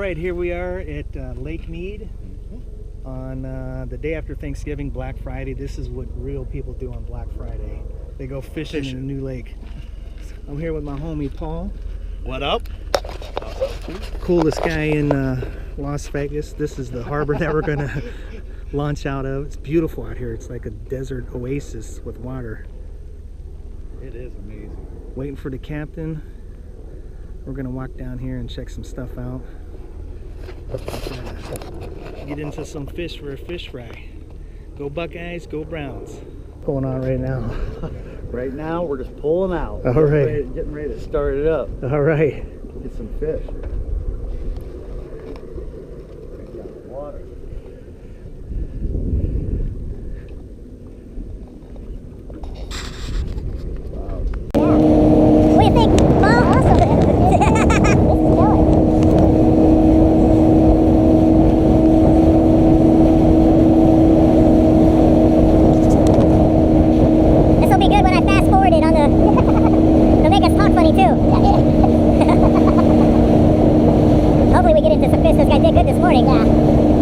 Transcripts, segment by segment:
right, here we are at Lake Mead on the day after Thanksgiving, Black Friday. This is what real people do on Black Friday. They go fishing in a new lake. I'm here with my homie Paul. What up? Coolest guy in Las Vegas. This is the harbor that we're gonna launch out of. It's beautiful out here. It's like a desert oasis with water. It is amazing. Waiting for the captain. We're gonna walk down here and check some stuff out. Get into some fish for a fish fry. Go Buckeyes, go Browns. What's going on right now? Right now, we're just pulling out. All right. Getting ready to start it up. All right. Get some fish. Water. What do you think? This will be good when I fast forward it on the. It'll make us talk funny too. Hopefully we get into some fish. This guy did good this morning. Yeah.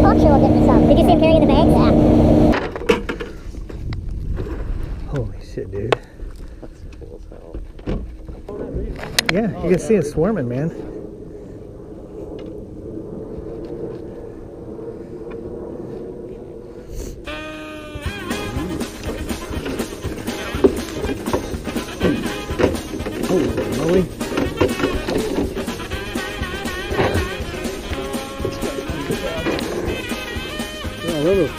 I'm sure we'll get into some. Did you see him carrying the bags? Yeah. Holy shit, dude. That's cool as hell. Yeah, you can see it swarming, man. Holy moly. Yeah, look.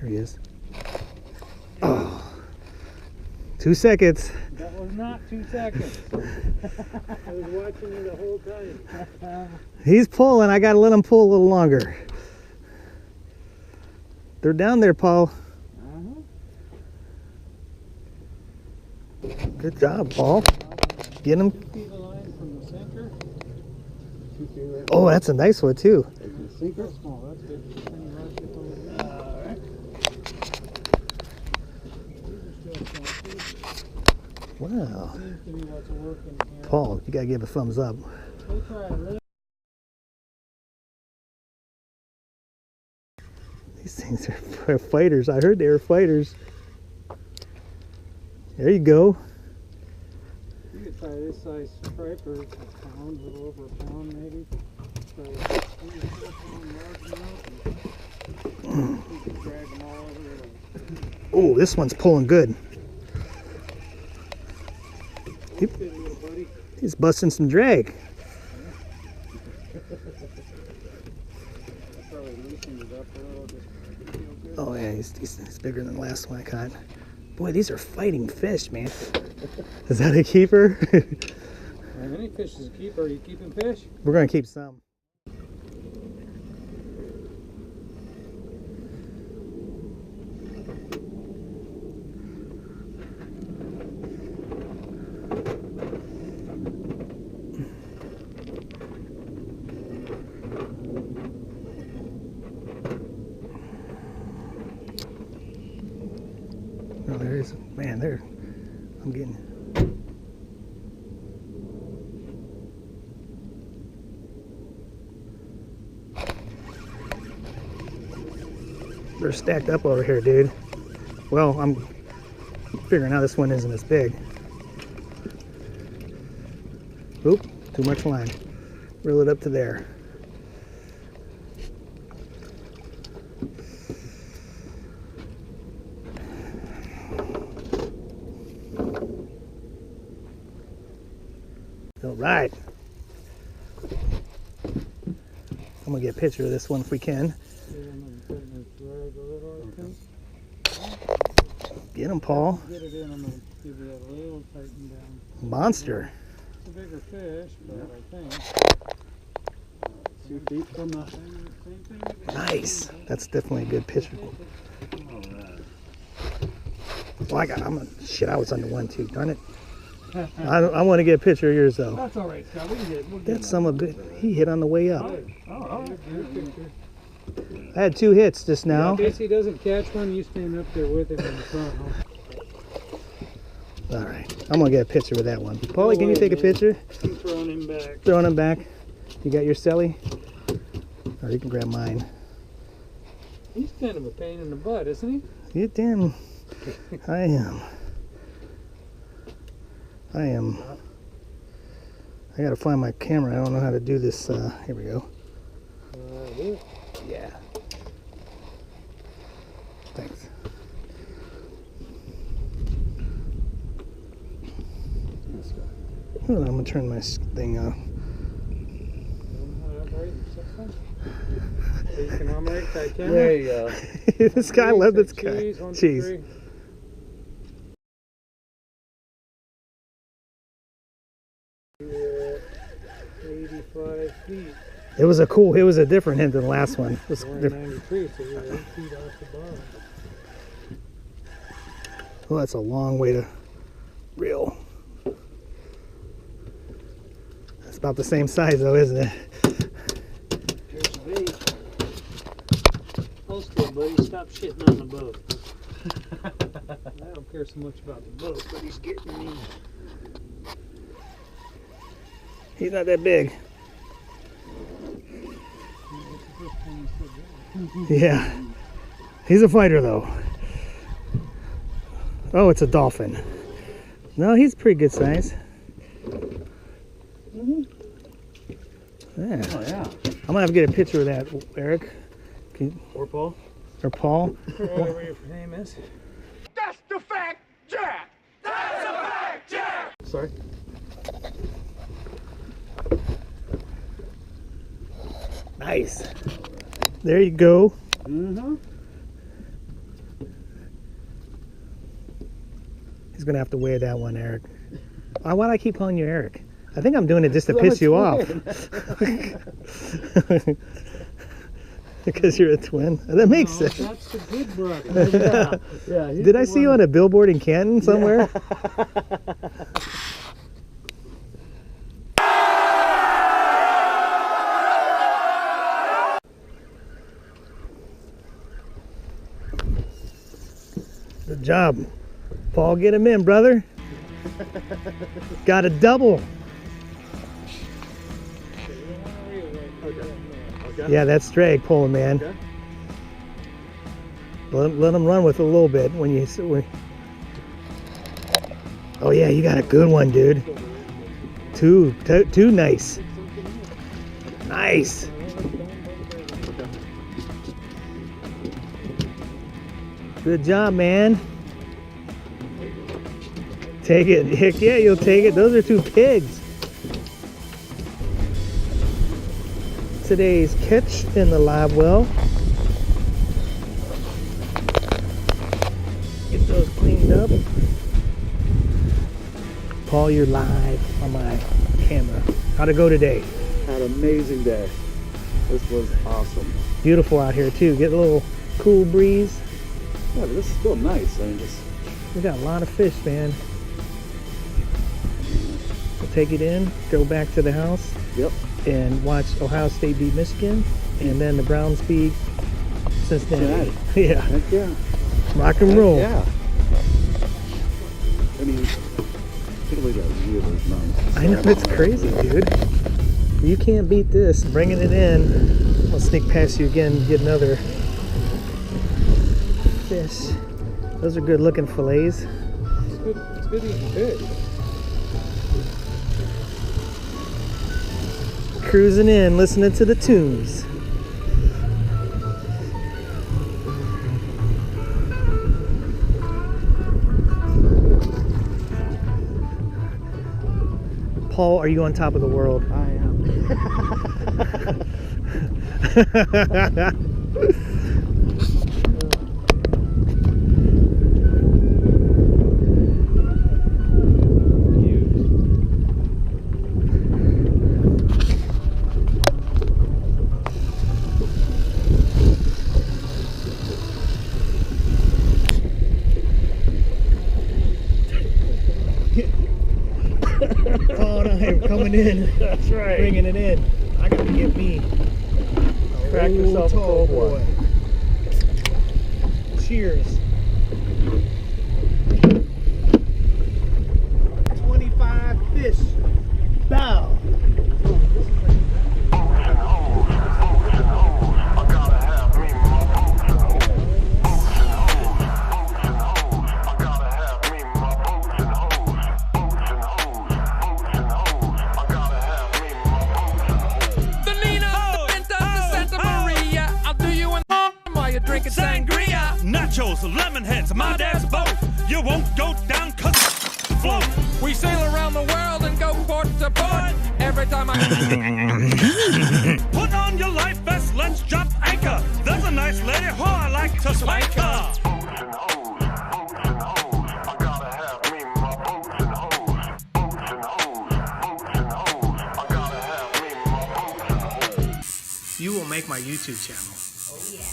There he is. Oh, 2 seconds. That was not 2 seconds. I was watching you the whole time. He's pulling. I gotta let him pull a little longer. They're down there, Paul. Good job, Paul. Get him. See the line from the center? Oh, that's a nice one too. Sinker? Small, that's good. Alright. Wow. Paul, you gotta give a thumbs up. These things are fighters. I heard they were fighters. There you go. You could try this size striper, a pound, a little over a pound maybe. Try a pound large enough. You can drag them all over there. Oh, this one's pulling good. He's busting some drag. Oh yeah, he's bigger than the last one I caught. Boy, these are fighting fish, man. Is that a keeper? Any fish is a keeper. Are you keeping fish? We're gonna keep some. Oh, there is, man, there. I'm getting. They're stacked up over here, dude. Well, I'm figuring out this one isn't as big. Oop, too much line. Reel it up to there. All right. I'm gonna get a picture of this one if we can. Get him, Paul. Get it in, I'm gonna give you that a little tighten down. Monster. It's a bigger fish, but I think 2 feet from the. same thing. Nice. That's definitely a good picture. Well, shit, I was under one too. Darn it. I want to get a picture of yours though. That's all right, Scott. We can get. We'll get That's some of it. He hit on the way up. Oh, all right. I had 2 hits just now. In case he doesn't catch one, you stand up there with him in the front. Huh? All right. I'm going to get a picture with that one. Paulie, can you take a picture? I'm throwing him back. Throwing him back. You got your celly? Or you can grab mine. He's kind of a pain in the butt, isn't he? You damn. I am. I got to find my camera. I don't know how to do this. Here we go. Yeah. Thanks. I'm going to turn my thing off. There you go. This guy loves this guy. Cheese. Cheese. Yeah, 85 feet. It was a different hint than the last one. It was We're in different. 93, so you're 8 feet off the bottom. Well, that's a long way to reel. It's about the same size though, isn't it? Here's the bait. Hold still, buddy. Stop shitting on the boat. I don't care so much about the boat, but he's getting me. He's not that big. Yeah. He's a fighter though. Oh, it's a dolphin. No, he's pretty good size. Yeah. Oh yeah. I'm gonna have to get a picture of that, Eric. Or Paul. Or Paul. Or whatever your name is. That's the fact, Jack! That's a fact, Jack! Sorry. Nice. There you go. Mm-hmm. He's gonna have to weigh that one, Eric. Why do I keep calling you Eric? I think I'm doing it just to piss you off. Because you're a twin. That makes sense. That's the good brother. Yeah. Did I see you on a billboard in Canton somewhere? Good job. Paul, get him in, brother. Got a double. Okay. Yeah, that's drag pulling, man. Okay. Let him run with it a little bit when you. Oh yeah, you got a good one, dude. Two nice. Nice. Good job, man. Take it. Heck yeah, you'll take it. Those are 2 pigs. Today's catch in the live well. Get those cleaned up. Paul, you're live on my camera. How'd it go today? Had an amazing day. This was awesome. Beautiful out here too. Get a little cool breeze. Yeah, but this is still nice. I mean, just. We got a lot of fish, man. We'll take it in, go back to the house, Yep. and watch Ohio State beat Michigan, and then the Browns beat Cincinnati. Yeah, Heck yeah. rock and roll. Yeah. I mean, I can't believe that view of those mountains. I know, it's crazy, dude. You can't beat this. Bringing it in. I'll sneak past you again, get another fish. Those are good looking fillets. It's good eating fish. Cruising in, listening to the tunes. Paul, are you on top of the world? I am. coming in. That's right. Bringing it in. I got to get me. Crack yourself a tall cold one. Cheers. 25 fish. Bow. Drinking sangria, nachos, lemon heads, my dad's boat. You won't go down 'cause float. We sail around the world and go port to port. Every time I put on your life vest, let's drop anchor. There's a nice lady who I like to spank her. You will make my YouTube channel. Oh, yeah.